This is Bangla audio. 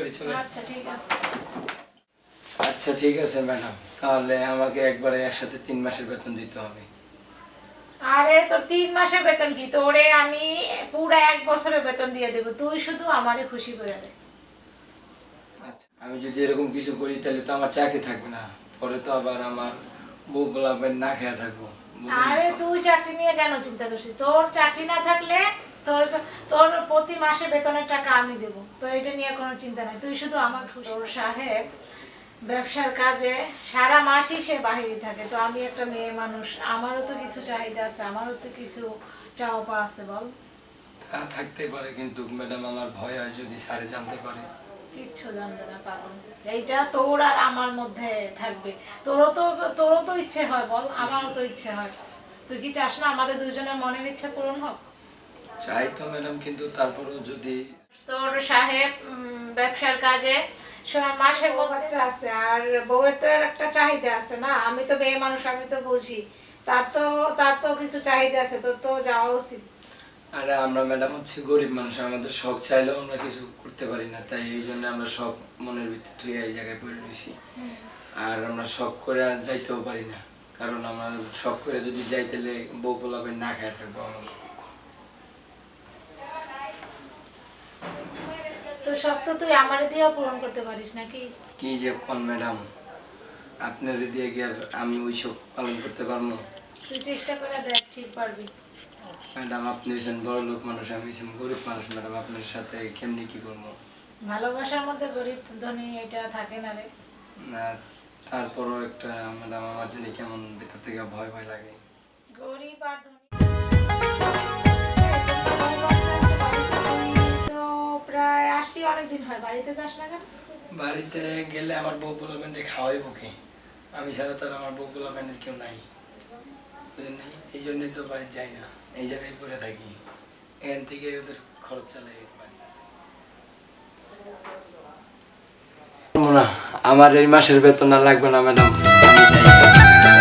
বাড়ি চলে। আচ্ছা ঠিক আছে। আচ্ছা ঠিক আছে ম্যাডাম, তাহলে আমাকে একবারে একসাথে 3 মাসের বেতন দিতে হবে। আরে তোর 3 মাসের বেতন কি, তোরে আমি পুরো 1 বছরের বেতন দিয়ে দেব, তুই শুধু আমারে খুশি করে দে। আচ্ছা, আমি যদি এরকম কিছু করি তাহলে তো আমার চাকরি থাকবে না, পরে তো আবার আমার বউ গোলাপের না খেয়ে থাকবো। আরে তুই চাকরি নিয়ে কেন চিন্তা করছিস? তোর চাকরি না থাকলে তোর তোর প্রতি মাসে বেতনের টাকা আমি দেব, তোর এটা নিয়ে কোনো চিন্তা নাই, তুই শুধু আমার খুশি। তোর সাহেব ব্যবসার কাজে সারা মাসই সে বাহিরে থাকে, তো আমি একটা মেয়ে মানুষ, আমারও তো কিছু চাহিদা আছে, আমারও তো কিছু চাওয়া পাওয়া আছে, বল। তা থাকতে পারে, কিন্তু ম্যাডাম আমার ভয় হয় যদি স্যারে জানতে পারে। কিচ্ছু জানবে না পাগল, এইটা তোর আর আমার মধ্যে থাকবে। তোরও তো ইচ্ছে হয় বল, আমারও তো ইচ্ছে হয়। তুই কি চাস না আমাদের দুজনের মনের ইচ্ছা পূরণ হোক? চাই তো ম্যাডাম, কিন্তু তারপরেও যদি তোর সাহেব ব্যবসার কাজে মাসের বউ বাচ্চা আছে, আর বউয়ের তো একটা চাহিদা আছে না, আমি তো মেয়ে মানুষ, আমি তো বুঝি, তার তো কিছু চাহিদা আছে, তোর তো যাওয়া উচিত। আরে আমরা ম্যাডাম হচ্ছে গরিব মানুষ, আমাদের শখ চাইলেও আমরা কিছু করতে পারি না, তাই এই জন্য আমরা সব মনের ভিতর থেকে এই জায়গায় পড়ে রয়েছি। আর আমরা শখ করে আর যাইতেও পারি না, কারণ আমরা শখ করে যদি যাই তাহলে বউ পোলাপে না খেয়ে থাকবো আমরা। তো সব তো তুই আমারে দিয়েও পূরণ করতে পারিস নাকি? কি যে কোন ম্যাডাম, আপনার দিয়ে কি আর আমি ওই সব পালন করতে পারবো? তুই চেষ্টা করে দেখ, ঠিক পারবি। ম্যাডাম আপনি হচ্ছেন বড় লোক মানুষ, আমি হচ্ছেন গরিব মানুষ, ম্যাডাম আপনার সাথে কেমনি কি করবো? ভালোবাসার মধ্যে গরিব ধনী এটা থাকে না রে। না, তারপরও একটা ম্যাডাম আমার জানি কেমন ভেতর থেকে ভয় ভয় লাগে। গরিব আর ধনী তো প্রায় আসছি অনেকদিন হয়, বাড়িতে যাস না কেন? বাড়িতে গেলে আমার বউ পোলাপেনকে খাওয়াই বকে, আমি ছাড়া তো আর আমার বউ পোলাপেনের কেউ নাই, বুঝলেন নাই? এই জন্যই তো বাড়ি যাই না, এই জায়গায় পড়ে থাকি, এখান থেকে ওদের খরচ চালাই পারি। আমার এই মাসের বেতন আর লাগবে না ম্যাডাম, আমি যাই।